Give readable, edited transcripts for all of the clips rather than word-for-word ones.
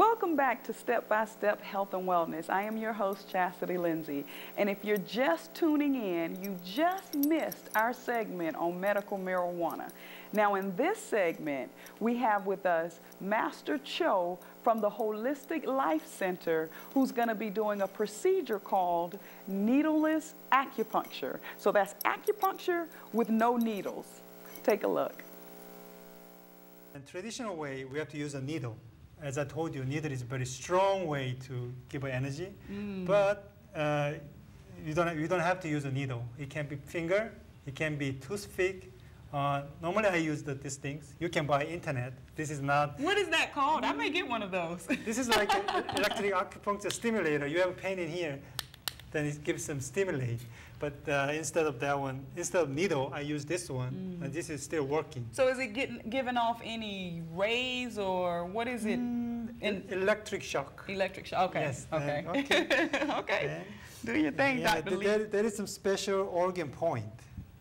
Welcome back to Step by Step Health and Wellness. I am your host, Chastity Lindsay. And if you're just tuning in, you just missed our segment on medical marijuana. Now, in this segment, we have with us Master Cho from the Holistic Life Center, who's going to be doing a procedure called needleless acupuncture. So that's acupuncture with no needles. Take a look. In traditional way, we have to use a needle. As I told you, needle is a very strong way to give energy, but you don't have to use a needle. It can be finger, it can be toothpick. Normally I use these things. You can buy internet. This is not. What is that called? I may get one of those. This is like an electric acupuncture stimulator. You have pain in here, then it gives some stimulate. But instead of that one, instead of needle, I use this one, and this is still working. So is it giving off any rays, or what is it? Electric shock. Electric shock, okay. Yes. Okay. Okay. Okay. Do your thing, Yeah, Dr. Lee. there is some special organ point.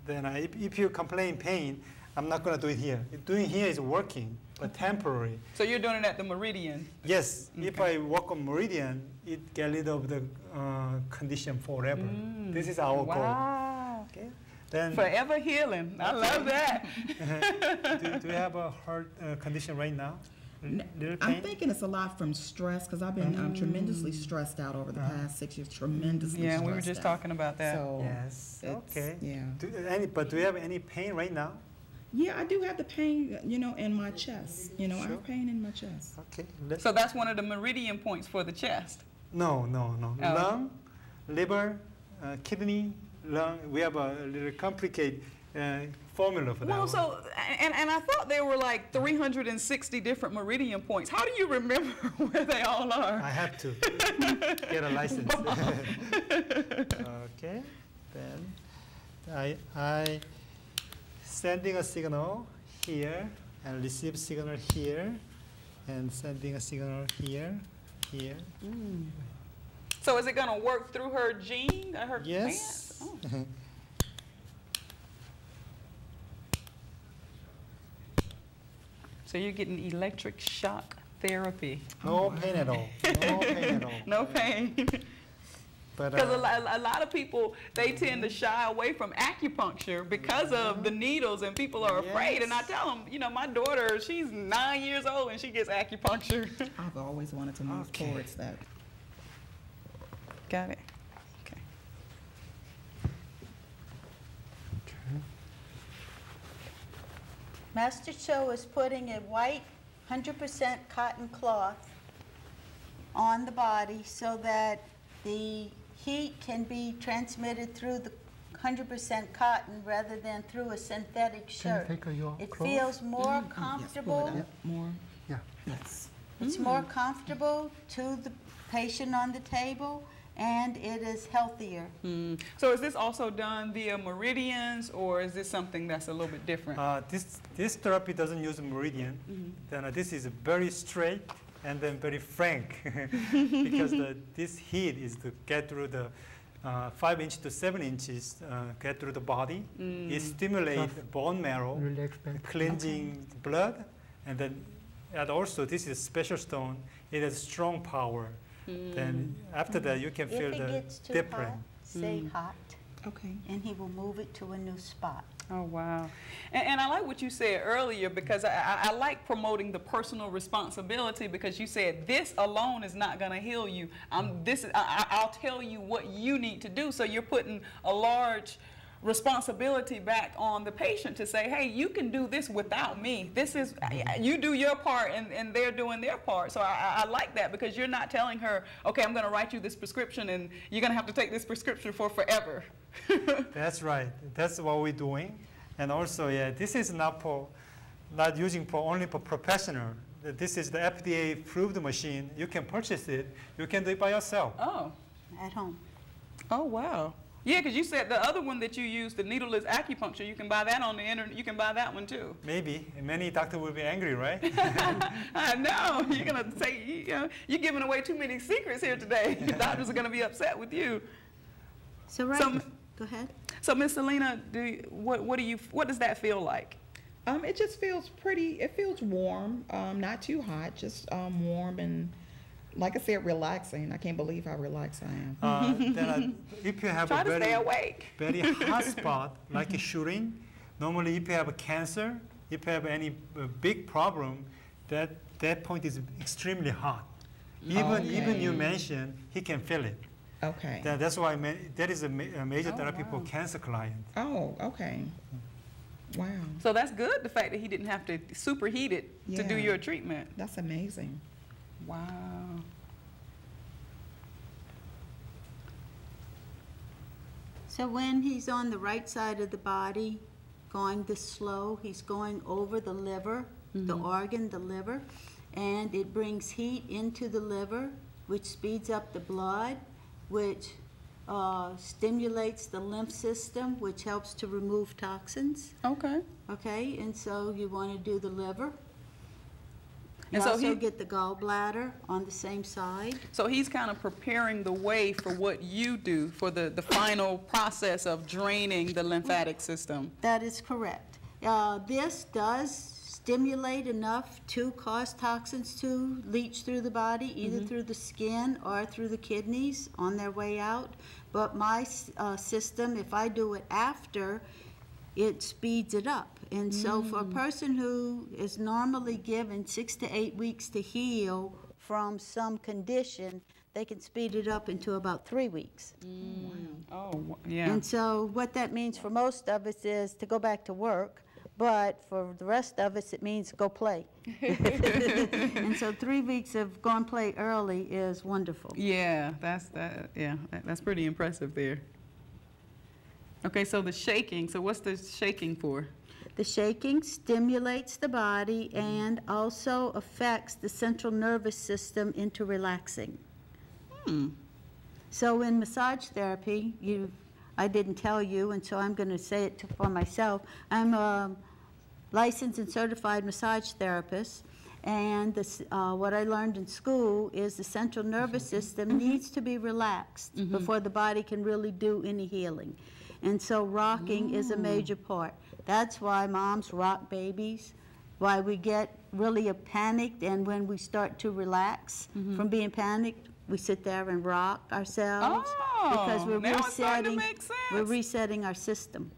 Then if you complain pain, I'm not going to do it here. Doing here is working, but temporary. So you're doing it at the meridian? Yes. Okay. If I work on meridian, it get rid of the condition forever. This is our goal. Wow. Okay. Then forever healing. I love that. do you have a heart condition right now? I'm thinking it's a lot from stress, because I've been tremendously stressed out over the past 6 years. Tremendously stressed out. We were just talking about that. So yes. Okay. Yeah. But do you have any pain right now? Yeah, I do have the pain, in my chest. I have pain in my chest. Okay. So that's one of the meridian points for the chest? No. Oh. Lung, liver, kidney, lung. We have a little complicated formula for that. Well, so, and I thought there were like 360 different meridian points. How do you remember where they all are? I have to get a license. Okay. Then I sending a signal here and receive signal here and sending a signal here. So is it going to work through her gene, her yes. pants? Oh. So you're getting electric shock therapy. No pain at all. No pain at all. No pain. Because a lot of people, they tend to shy away from acupuncture because of the needles, and people are afraid. And I tell them, my daughter, she's 9 years old and she gets acupuncture. I've always wanted to move towards that. Got it. Okay. Master Cho is putting a white 100% cotton cloth on the body so that the heat can be transmitted through the 100% cotton rather than through a synthetic shirt. It feels more comfortable. Yes, more. Yeah. Yes. It's more comfortable to the patient on the table, and it is healthier. So is this also done via meridians, or is this something that's a little bit different? This therapy doesn't use meridian. Then this is very straight and then very frank because this heat is to get through the 5 inches to 7 inches, get through the body. It stimulates bone marrow, cleansing blood, and also this is a special stone. It has strong power. Then after that, you can feel the difference. If it gets too hot, say hot. Okay. And he will move it to a new spot. Oh, wow. And I like what you said earlier, because I like promoting the personal responsibility, because you said this alone is not going to heal you. I'll tell you what you need to do. So you're putting a large responsibility back on the patient to say, hey, you can do this without me. This is, you do your part and they're doing their part. So I like that, because you're not telling her, okay, I'm going to write you this prescription and you're going to have to take this prescription for forever. That's right. That's what we're doing. And also, this is not using only for professional. This is the FDA approved machine. You can purchase it. You can do it by yourself. Oh. At home. Oh, wow. Yeah, because you said the other one that you use, the needleless acupuncture, you can buy that on the internet. You can buy that one too. Maybe. Many doctors will be angry, right? I know. You're going to say, you're giving away too many secrets here today. The doctors are going to be upset with you. So go ahead. So Miss Selena, what does that feel like? It just feels pretty. It feels warm, not too hot, just warm and like I said, relaxing. I can't believe how relaxed I am. If you have Try a to stay awake. very hot spot, like a shooting, normally if you have a cancer, if you have any big problem, that point is extremely hot. Even you mentioned, he can feel it. Okay. That's why that is a major therapy for cancer client. Oh, okay. Wow. So that's good, the fact that he didn't have to superheat it to do Yeah. your treatment. That's amazing. Wow. So when he's on the right side of the body, going this slow, he's going over the liver, the organ, the liver, and it brings heat into the liver, which speeds up the blood, which stimulates the lymph system, which helps to remove toxins. Okay. Okay, and so you want to do the liver. You And so also he- get the gallbladder on the same side. So he's kind of preparing the way for what you do for the final process of draining the lymphatic system. That is correct. This does stimulate enough to cause toxins to leach through the body, either through the skin or through the kidneys on their way out. But my system, if I do it after, it speeds it up. And so for a person who is normally given 6 to 8 weeks to heal from some condition, they can speed it up into about 3 weeks. Oh, yeah. And so what that means for most of us is to go back to work, but for the rest of us, it means go play. And so 3 weeks of go and play early is wonderful. Yeah, that's pretty impressive there. Okay, so the shaking, so what's the shaking for? The shaking stimulates the body and also affects the central nervous system into relaxing. So in massage therapy, I didn't tell you, and so I'm going to say it for myself. I'm a licensed and certified massage therapist, and what I learned in school is the central nervous system needs to be relaxed before the body can really do any healing. And so rocking is a major part. That's why moms rock babies, why we get really panicked, and when we start to relax from being panicked, we sit there and rock ourselves because now it's starting to make sense. we're resetting our system.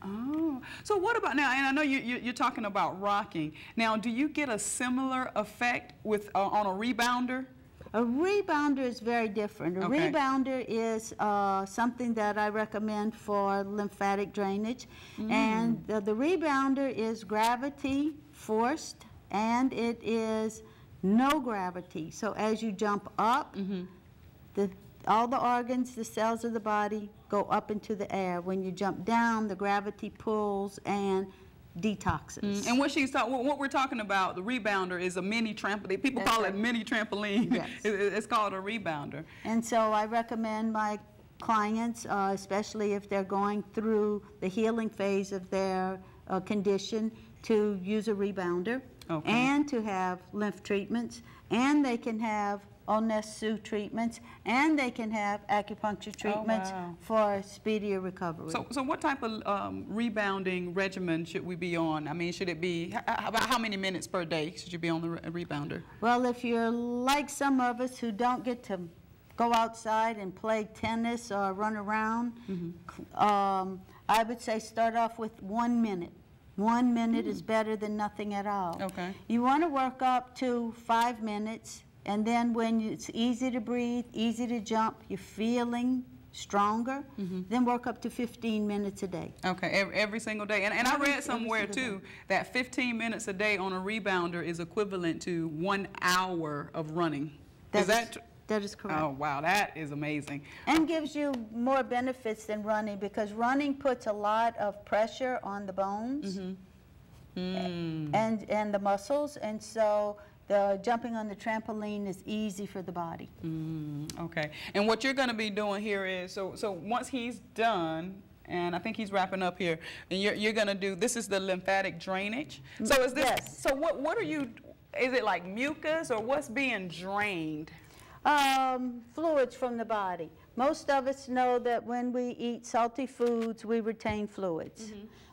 Oh, so what about now, and I know you're talking about rocking. Now, do you get a similar effect with on a rebounder? A rebounder is very different. A Okay. rebounder is something that I recommend for lymphatic drainage. And the rebounder is gravity forced, and it is no gravity. So as you jump up, all the organs, the cells of the body go up into the air. When you jump down, the gravity pulls and detoxes. And what we're talking about, the rebounder, is a mini trampoline. People That's call right. it mini trampoline. Yes. It's called a rebounder. And so I recommend my clients, especially if they're going through the healing phase of their condition, to use a rebounder Okay. and to have lymph treatments, and they can have Onesu treatments, and they can have acupuncture treatments wow. for speedier recovery. So what type of rebounding regimen should we be on? I mean, should it be, about how many minutes per day should you be on the rebounder? Well, if you're like some of us who don't get to go outside and play tennis or run around, I would say start off with 1 minute. 1 minute is better than nothing at all. Okay. You want to work up to 5 minutes, and then when it's easy to breathe, easy to jump, you're feeling stronger, then work up to 15 minutes a day. Okay, every single day. And I read somewhere too that 15 minutes a day on a rebounder is equivalent to 1 hour of running. That is correct. Oh, wow, that is amazing. And gives you more benefits than running, because running puts a lot of pressure on the bones and the muscles, and so the jumping on the trampoline is easy for the body. Okay, and what you're going to be doing here is, so once he's done, and I think he's wrapping up here, and you're going to do, this is the lymphatic drainage. So is this, Yes. so what are you, is it like mucus, or what's being drained? Fluids from the body. Most of us know that when we eat salty foods, we retain fluids.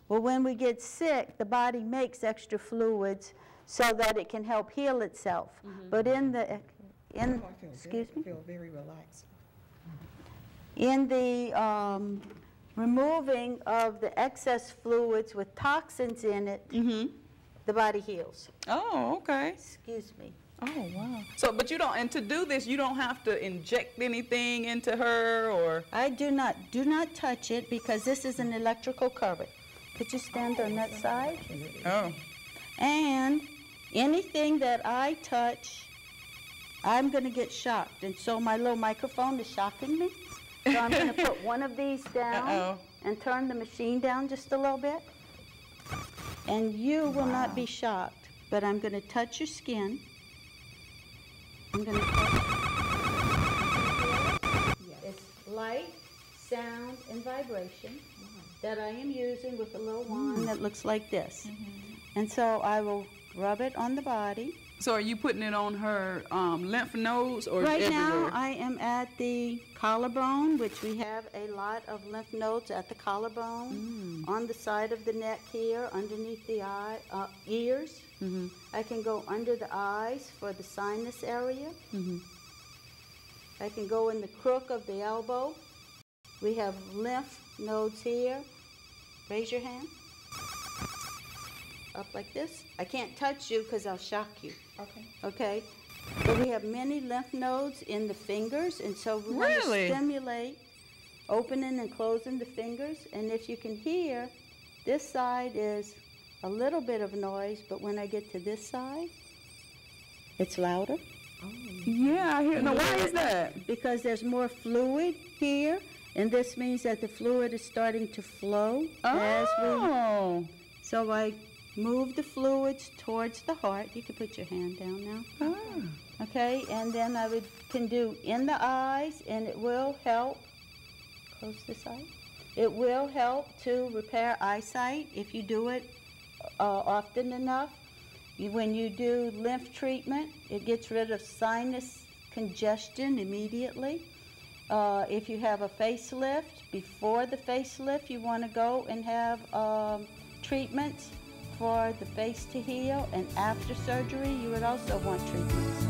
Well, when we get sick, the body makes extra fluids so that it can help heal itself. But in in, Oh, I feel excuse me? I feel very relaxed. In the removing of the excess fluids with toxins in it, the body heals. Oh, okay. Excuse me. Oh, wow. So, but you don't, and to do this, you don't have to inject anything into her, or? I do not touch it because this is an electrical current. Could you stand on that side? Oh. And anything that I touch, I'm going to get shocked. And so my little microphone is shocking me. So I'm going to put one of these down and turn the machine down just a little bit. And you will not be shocked, but I'm going to touch your skin. I'm going to touch. It's light, sound, and vibration that I am using with a little wand that looks like this. And so I will rub it on the body. So are you putting it on her lymph nodes or Right everywhere? now I am at the collarbone, which we have a lot of lymph nodes at the collarbone, on the side of the neck here, underneath the eye, ears. I can go under the eyes for the sinus area. I can go in the crook of the elbow. We have lymph nodes here. Raise your hand. Up like this. I can't touch you because I'll shock you. Okay. Okay? But we have many lymph nodes in the fingers, and so we want to stimulate opening and closing the fingers. And if you can hear, this side is a little bit of noise, but when I get to this side, it's louder. Yeah, I hear. Now, why is that? Because there's more fluid here, and this means that the fluid is starting to flow as we. So I move the fluids towards the heart. You can put your hand down now. Okay, and then I can do in the eyes, and it will help. Close this eye. It will help to repair eyesight if you do it often enough. When you do lymph treatment, it gets rid of sinus congestion immediately. If you have a facelift, before the facelift, you want to go and have treatments for the face to heal, and after surgery, you would also want treatments.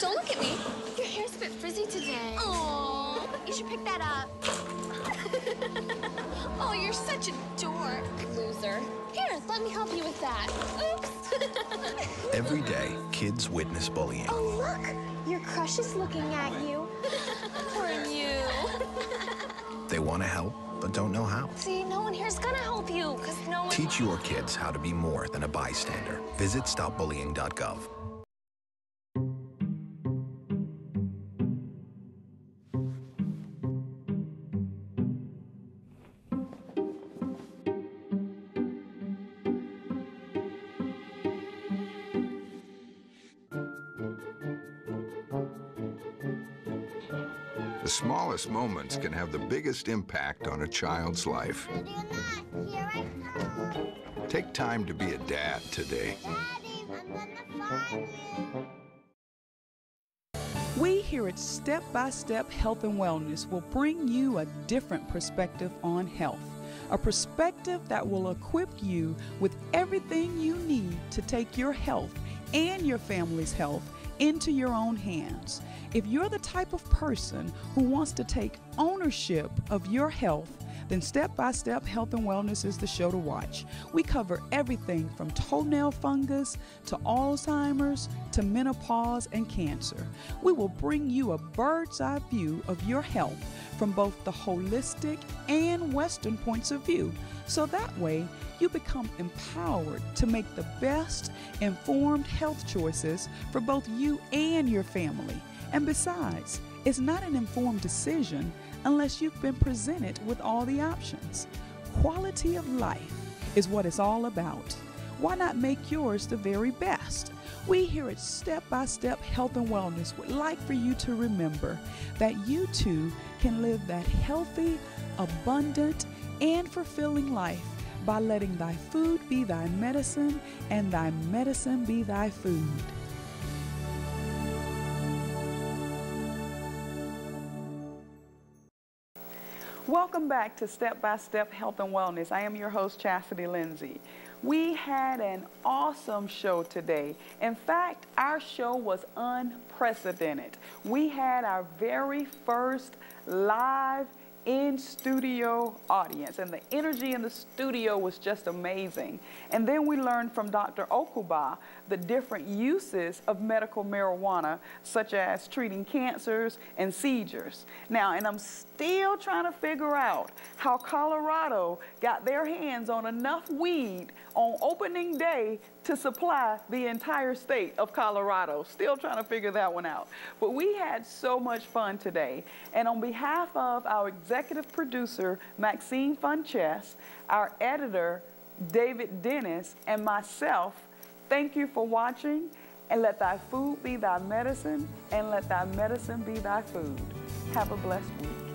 Don't look at me. Your hair's a bit frizzy today. Oh, you should pick that up. Oh, you're such a dork. Loser. Here, let me help you with that. Oops. Every day, kids witness bullying. Oh, look. Your crush is looking at you. Poor you. They want to help, but don't know how. See, no one here's gonna help you, because no one... Teach your kids how to be more than a bystander. Visit stopbullying.gov. The smallest moments can have the biggest impact on a child's life. Ready or not, here I come. Take time to be a dad today. Daddy, I'm gonna find you. We here at Step by Step Health and Wellness will bring you a different perspective on health. A perspective that will equip you with everything you need to take your health and your family's health into your own hands. If you're the type of person who wants to take ownership of your health, then Step by Step Health and Wellness is the show to watch. We cover everything from toenail fungus to Alzheimer's to menopause and cancer. We will bring you a bird's eye view of your health from both the holistic and Western points of view. So that way, you become empowered to make the best informed health choices for both you and your family. And besides, it's not an informed decision unless you've been presented with all the options. Quality of life is what it's all about. Why not make yours the very best? We here at Step by Step Health and Wellness would like for you to remember that you too can live that healthy, abundant, and fulfilling life by letting thy food be thy medicine and thy medicine be thy food. Welcome back to Step by Step Health and Wellness. I am your host, Chastity Lindsay. We had an awesome show today. In fact, our show was unprecedented. We had our very first live in-studio audience, and the energy in the studio was just amazing. And then we learned from Dr. Okuba the different uses of medical marijuana, such as treating cancers and seizures. Now, and I'm still trying to figure out how Colorado got their hands on enough weed on opening day to supply the entire state of Colorado. Still trying to figure that one out. But we had so much fun today. And on behalf of our executive producer, Maxine Funches, our editor, David Dennis, and myself, thank you for watching. And let thy food be thy medicine, and let thy medicine be thy food. Have a blessed week.